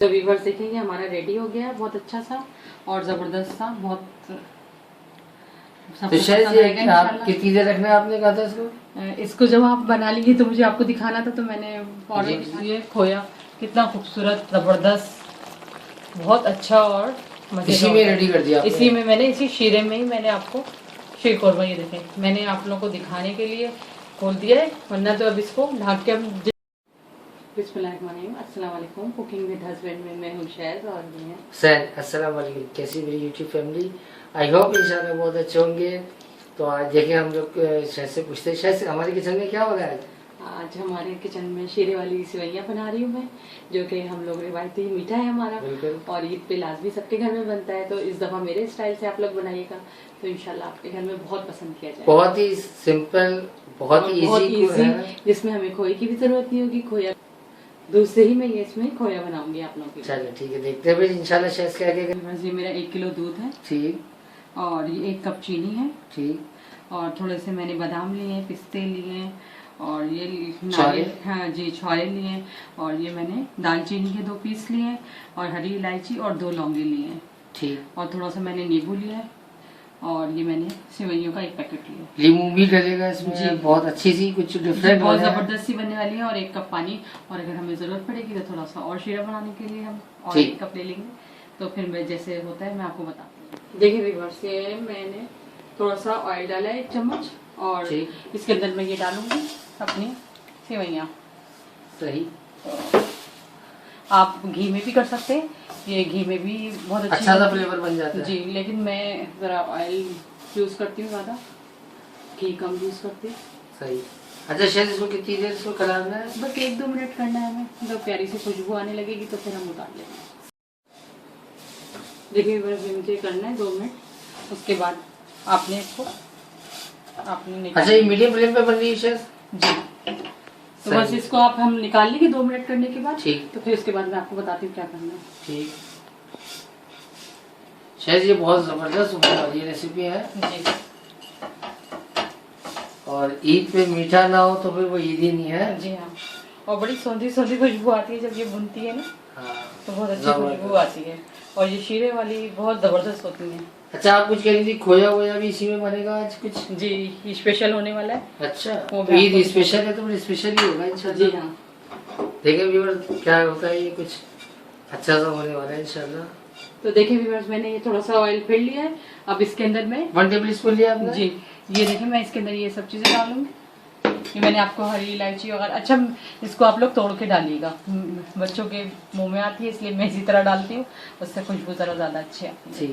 तो व्यूअर्स देखेंगे हमारा रेडी हो गया है, बहुत अच्छा सा और ज़बरदस्त सा, बहुत तो शायद ये आप कितनी देर रखना है आपने कहा था इसको जब आप बना लीजिए तो मुझे आपको दिखाना था, तो मैंने और ये खोया कितना खूबसूरत ज़बरदस्त बहुत अच्छा और इसी में रेडी कर दिया आपने? इसी में मैंने इसी शीरे में ही मैंने आपको शीर कौरमा ये देखें मैंने आप लोगों को दिखाने के लिए खोल दिया है, वरना तो अब इसको ढक के हम अस्सलाम वालेकुम। कुकिंग विद हस्बैंड में मैं हूँ शहज़ और ये हैं सर। अस्सलाम वालेकुम। कैसी मेरी यूट्यूब फैमिली, आई होप इंशाल्लाह बहुत अच्छे होंगे। तो आज देखिए हम लोग शहज़ से पूछते हैं, शहज़ हमारे किचन में क्या हो रहा है? आज हमारे किचन में शीरे वाली सेवइयाँ बना रही हूँ मैं, जो कि हम लोग रिवायती मीठा है हमारा और ईद पे लाजमी सबके घर में बनता है। तो इस दफ़ा मेरे स्टाइल से आप लोग बनाइएगा तो इंशाल्लाह आपके घर में बहुत पसंद किया जाएगा। बहुत ही सिंपल, बहुत ही इजी, जिसमें हमें खोए की भी जरूरत नहीं होगी। खोया दूध से ही मैं ये इसमें खोया बनाऊंगी आप लोगों के लिए। चलो ठीक है, देखते हैं इंशाल्लाह शहज़ क्या क्या। ये मेरा 1 किलो दूध है, ठीक, और ये 1 कप चीनी है, ठीक, और थोड़े से मैंने बादाम लिए हैं, पिस्ते लिए हैं, और ये नारियल, हाँ जी छौरे लिए हैं, और ये मैंने दालचीनी के 2 पीस लिए हैं, और हरी इलायची और 2 लौंगे लिए हैं, ठीक, और थोड़ा सा मैंने नींबू लिया है, और ये मैंने सेवइयों का 1 पैकेट लिया। लीमू भी डलेगा इसमें जी, बहुत अच्छी सी कुछ डिफरेंट, बहुत जबरदस्त सी बनने वाली है। और 1 कप पानी, और अगर हमें जरूरत पड़ेगी तो थोड़ा सा और शीरा बनाने के लिए हम और 1 कप ले लेंगे। तो फिर मैं जैसे होता है मैं आपको बताती हूँ। देखिए व्यूअर्स, ये मैंने थोड़ा सा ऑयल डाला है 1 चम्मच, और इसके अंदर मैं ये डालूंगी अपनी सेवइयाँ। सही, आप घी में भी कर सकते हैं, ये घी में भी बहुत अच्छा सा फ्लेवर बन जाता है जी, लेकिन मैं जरा ऑयल यूज करती हूँ ज्यादा, घी कम यूज करती हूँ। सही। अच्छा शहज़ इसको कितनी देर इसको कराना है? बस 1-2 मिनट करना है हमें, जब प्यारी सी खुशबू आने लगेगी तो फिर हम उतार लेंगे। देखिए बस मुझे करना है 2 मिनट, उसके बाद आपने इसको अच्छा ये मीडियम फ्लेम पे बन रही है शहज़ जी। तो बस इसको आप हम निकाल लेंगे 2 मिनट करने के बाद, ठीक। तो फिर उसके बाद मैं आपको बताती हूँ क्या करना है। ठीक शहज़, ये बहुत जबरदस्त वाली रेसिपी है जी, और ईद पे मीठा ना हो तो फिर वो ईद ही नहीं है जी हाँ। और बड़ी सौंधी सौंधी खुशबू आती है जब ये बुनती है ना, हाँ, तो बहुत अच्छी खुशबू आती है, और ये शीरे वाली बहुत जबरदस्त होती है। अच्छा आप कुछ कह रही थी, खोया वोया भी इसी में बनेगा आज कुछ? जी, ये स्पेशल होने वाला है। अच्छा, तो ईद स्पेशल है तो फिर स्पेशल ही होगा इंशाल्लाह। जी हाँ, देखें व्यूअर क्या होता है, ये कुछ अच्छा सा होने वाला है इंशाल्लाह। तो देखिए व्यूअर्स, मैंने ये थोड़ा सा ऑयल फिर लिया है, अब इसके अंदर मैं 1 टेबल स्पून लिया आपने जी। ये देखिए मैं इसके अंदर ये सब चीजें डालूंगी। ये मैंने आपको हरी इलायची, और अच्छा इसको आप लोग तोड़ के डालिएगा, बच्चों के मुंह में आती है इसलिए मैं इसी तरह डालती हूँ, उससे खुशबू जरा ज्यादा अच्छी आती है।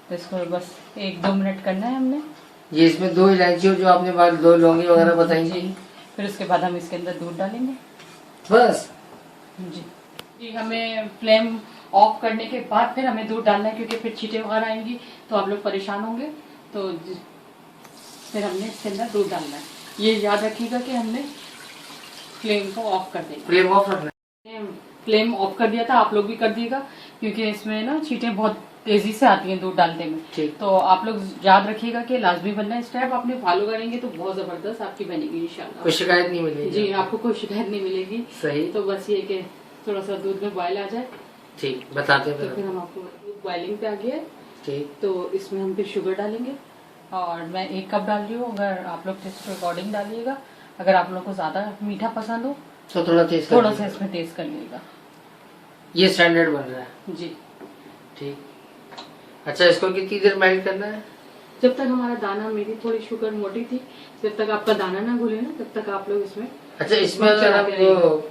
तो इसको बस 1-2 मिनट करना है हमने। ये इसमें 2 इलायची और जो आपने बाद 2 लौंगे वगैरह बताएंगे, फिर उसके बाद हम इसके अंदर दूध डालेंगे बस जी। जी, हमें फ्लेम ऑफ करने के बाद फिर हमें दूध डालना है, क्योंकि फिर छींटे वगैरह आएंगी तो आप लोग परेशान होंगे, तो फिर हमने इसके अंदर दूध डालना है। ये याद रखिएगा कि हमने फ्लेम को ऑफ कर देना। फ्लेम ऑफ रखना है। फ्लेम ऑफ कर दिया था, आप लोग भी कर दिएगा, क्योंकि इसमें ना छींटे बहुत तेजी से आती हैं दूध डालने में। तो आप लोग याद रखिएगा कि लाजमी बनना है, स्टेप आपने फॉलो करेंगे तो बहुत जबरदस्त आपकी बनेगी इंशाल्लाह। कोई शिकायत नहीं मिलेगी जी, आपको कोई शिकायत नहीं मिलेगी। सही। तो बस ये कि थोड़ा सा दूध में बॉयल आ जाए, ठीक बताते हैं तो फिर हम आपको दूध बॉइलिंग पे आ गया है, ठीक। तो इसमें हम फिर शुगर डालेंगे, और मैं 1 कप डाल रही हूँ, अगर आप लोग टेस्ट के अकॉर्डिंग डालिएगा। अगर आप लोग को ज्यादा मीठा पसंद हो तो थोड़ा सा इसमें टेस्ट कर लीजिएगा। ये स्टैंडर्ड बन रहा है जी, ठीक। अच्छा इसको कितनी देर मेल्ट करना है? जब तक हमारा दाना, मेरी थोड़ी शुगर मोटी थी, जब तक आपका दाना ना घुले ना तब तक आप लोग इसमें। अच्छा इसमें अगर हम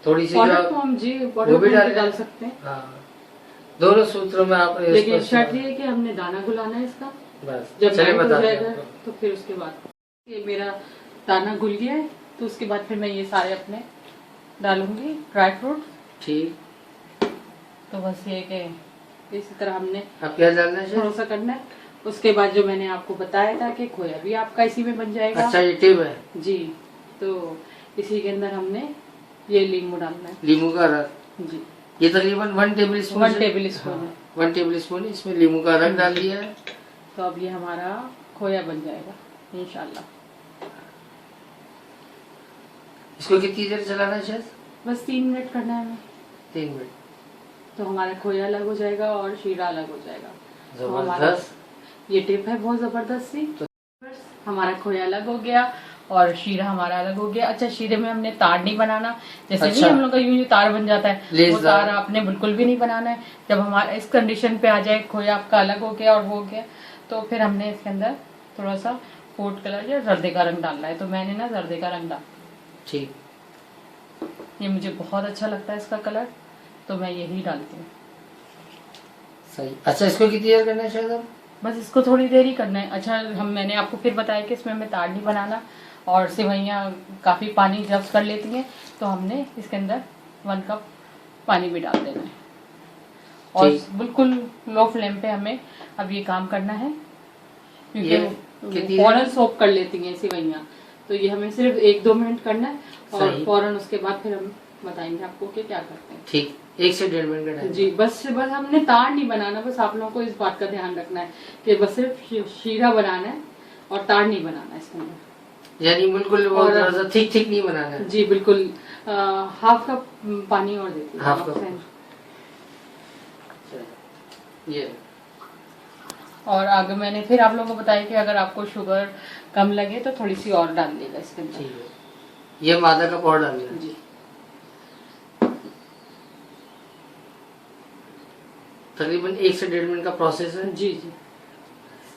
थोड़ी सी पाउडर जी पाउडर भी डाल सकते हैं। हाँ, दोनों सूत्रों में आप, लेकिन शर्त ये है कि हमने दाना घुलाना है इसका। बस जब चलिए हो बता जाएगा तो फिर उसके बाद ये मेरा दाना घुल गया है, तो उसके बाद फिर मैं ये सारे अपने डालूंगी ड्राई फ्रूट। ठीक, तो बस ये कि इसी तरह हमने अब क्या डालना है? थोड़ा सा करना है। उसके बाद जो मैंने आपको बताया था कि खोया भी आपका इसी में बन जाएगा। अच्छा ये टिप है जी, तो इसी के अंदर हमने ये लींबू डालना है, लींबू का रस जी। ये तकरीबन 1 टेबल स्पून 1 टेबल स्पून है। 1 टेबल स्पून इसमें लींबू का रस डाल दिया है, तो अब ये हमारा खोया बन जाएगा इंशाल्लाह। इसको कितनी देर चलाना है शायद? बस 3 मिनट करना है हमें। 3 मिनट तो हमारा खोया अलग हो जाएगा और शीरा अलग हो जाएगा। तो हमारा जबरदस्त। ये टिप है बहुत जबरदस्त सी। हमारा खोया अलग हो गया और शीरा हमारा अलग हो गया। अच्छा, शीरे में हमने तार नहीं बनाना, जैसे अच्छा। नहीं हम लोग का यूं तार बन जाता है, वो लेसदार। तार आपने बिल्कुल भी नहीं बनाना है। जब हमारा इस कंडीशन पे आ जाए, खोया आपका अलग हो गया और वो हो गया, तो फिर हमने इसके अंदर थोड़ा सा फूड कलर या जर्दे का रंग डालना है। तो मैंने ना जर्दे का रंग डाला। ठीक। ये मुझे बहुत अच्छा लगता है इसका कलर, तो मैं यही डालती हूँ। सही। अच्छा, इसको कितनी देर करना है शायद अब? बस इसको थोड़ी देर ही करना है। अच्छा, मैंने आपको फिर बताया कि इसमें हमें तार नहीं बनाना और सेवइयाँ काफ़ी पानी जब कर लेती हैं, तो हमने इसके अंदर 1 कप पानी भी डाल देना है और बिल्कुल लो फ्लेम पे हमें अब ये काम करना है, क्योंकि फौरन सोप कर लेती हैं सेवइयाँ। तो ये हमें सिर्फ 1-2 मिनट करना है और फौरन उसके बाद फिर हम बताएंगे आपको कि क्या करते हैं। ठीक, 1 से 1.5 मिनट का टाइम। जी, बस हमने तार नहीं बनाना। बस आप लोगों को इस बात का ध्यान रखना है कि बस सिर्फ शीरा बनाना है और तार नहीं बनाना इसके अंदर। यानी बिल्कुल ठीक नहीं बनाना है। जी बिल्कुल। हाफ कप पानी और देती हूँ। Half cup. ये और आगे मैंने फिर आप लोगों को बताया कि अगर आपको शुगर कम लगे तो थोड़ी सी और डाल देगा इसके अंदर। ठीक है, ये आधा कप और डाल देगा। जी, तकरीबन 1 से 1.5 मिनट का प्रोसेस है। जी जी।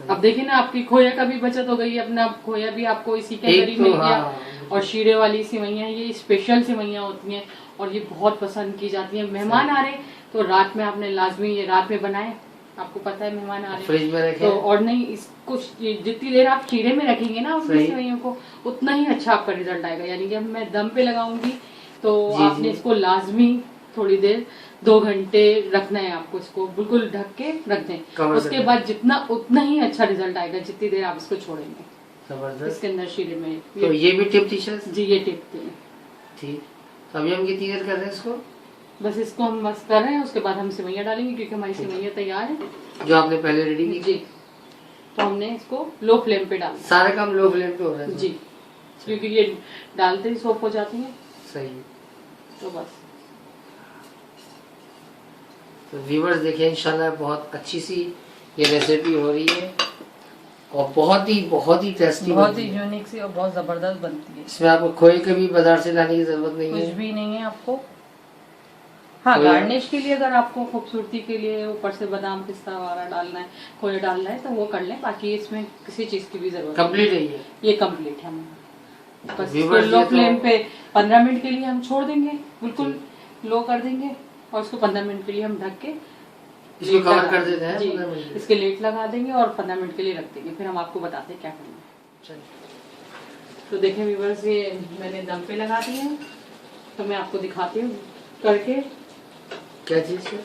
अब देखिए ना, आपकी खोया का भी बचत हो गई। अपना खोया भी आपको इसी के अंदर ही मिल गया। और शीरे वाली सेवइयाँ ये स्पेशल सेवइयाँ होती हैं और ये बहुत पसंद की जाती हैं। मेहमान आ रहे तो रात में आपने लाजमी ये रात में बनाए। आपको पता है मेहमान आ रहे फ्रिज में रखें। तो और नहीं, इसको जितनी देर आप शीरे में रखेंगे ना अपनी सेवइयों को, उतना ही अच्छा आपका रिजल्ट आएगा। यानी कि मैं दम पे लगाऊंगी तो आपने इसको लाजमी थोड़ी देर 2 घंटे रखना है आपको। इसको बिल्कुल ढक के रख दें। उसके बाद जितना उतना ही अच्छा रिजल्ट आएगा जितनी देर आप इसको छोड़ेंगे। जबरदस्त। इसके अंदर शीरे में तो ये भी टिप थी सर? जी, ये टिप थी। ठीक, तो अभी हम कितनी देर कर रहे हैं इसको? बस इसको हम बस कर रहे हैं। उसके बाद हम सेवइयाँ डालेंगे क्योंकि हमारी सेवइयाँ तैयार है जो आपने पहले रेडी की। जी, तो हमने इसको लो फ्लेम पे डालना। सारा काम लो फ्लेम पे हो रहा है जी, क्योंकि ये डालते ही सोप हो जाती है। सही। तो बस तो व्यूअर्स देखिए, इंशाल्लाह बहुत अच्छी सी ये रेसिपी हो रही है और बहुत ही टेस्टी, बहुत ही यूनिक सी और बहुत जबरदस्त बनती है। इसमें आपको खोए के भी बाजार से लाने की जरूरत नहीं है। कुछ भी नहीं है आपको। हाँ, गार्निश के लिए अगर आपको खूबसूरती के लिए ऊपर से बादाम पिस्ता वगैरह डालना है, खोया डालना है तो वो कर लें। बाकी इसमें किसी चीज की भी जरूरत कंप्लीट है ये। ये कंप्लीट है। बस लो फ्लेम पे 15 मिनट के लिए हम छोड़ देंगे, बिल्कुल लो कर देंगे और उसको 15 मिनट के लिए हम ढक के इसको कवर कर देते हैं। जी, इसके लेट लगा देंगे और 15 मिनट के लिए रख देंगे। फिर हम आपको बताते हैं क्या करना है। तो देखें व्यूअर्स, ये मैंने दम पे लगा दिए हैं। तो मैं आपको दिखाती हूँ करके। क्या चीज है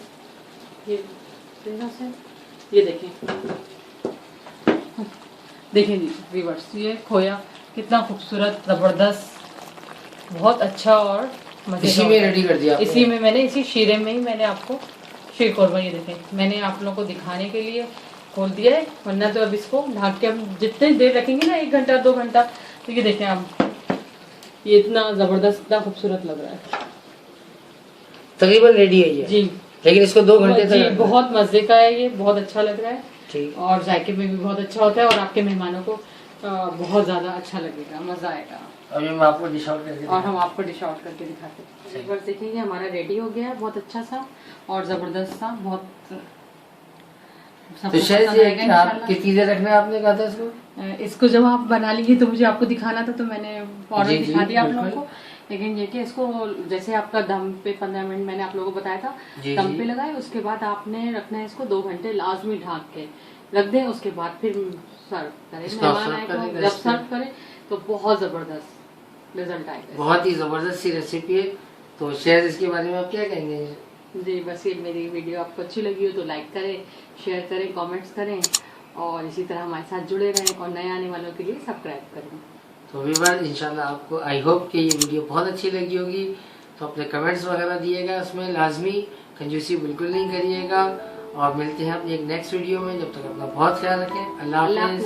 ये देखें व्यूअर्स, ये खोया कितना खूबसूरत, जबरदस्त, बहुत अच्छा और इसी में रेडी कर दिया आपने? इसी में मैंने, इसी शीरे में ही मैंने आपको शीर कोरमा, ये देखें मैंने आप लोगों को दिखाने के लिए खोल दिया है। वरना तो अब इसको ढक के हम जितने देर रखेंगे ना, 1 घंटा 2 घंटा, तो ये देखें आप, ये इतना जबरदस्त, इतना खूबसूरत लग रहा है। तकरीबन रेडी है ये जी, लेकिन इसको 2 घंटे जी, बहुत मजे का है ये, बहुत अच्छा लग रहा है। ठीक। और जायके में भी बहुत अच्छा होता है और आपके मेहमानों को बहुत ज्यादा अच्छा लगेगा, मजा आएगा। अभी हम आपको डिश आउट करके और हम आपको डिश आउट करके दिखाते हैं। एक बार देखिए, हमारा रेडी हो गया है, बहुत अच्छा सा और जबरदस्त सा, बहुत तो शायद ये आप कितनी देर रखना है आपने कहा था इसको? इसको जब आप बना लेंगे तो मुझे आपको दिखाना था, तो मैंने फौरन दिखा दिया आप लोगों को। लेकिन ये कि इसको जैसे आपका दम पे 15 मिनट मैंने आप लोगों को बताया था, दम पे लगाए, उसके बाद आपने रखना है इसको 2 घंटे लाजमी ढक के रख दें। उसके बाद फिर सर्व करें, मेहमान आए तो जब सर्व करें तो बहुत जबरदस्त रिजल्ट आएगा। बहुत ही जबरदस्त सी रेसिपी है। तो शायद इसके बारे में आप क्या कहेंगे? जी, बस ये मेरी वीडियो आपको अच्छी लगी हो तो लाइक करें, शेयर करें, कमेंट्स करें और इसी तरह हमारे साथ जुड़े रहें और नए आने वालों के लिए सब्सक्राइब करें। तो व्यूअर्स, इंशाल्लाह आपको, आई होप कि ये वीडियो बहुत अच्छी लगी होगी। तो अपने कमेंट्स वगैरह दिएगा, उसमें लाजमी कंजूसी बिल्कुल नहीं करिएगा। और मिलते हैं अपनी एक नेक्स्ट वीडियो में। जब तक अपना बहुत ख्याल रखें। अल्लाह हाफिज़।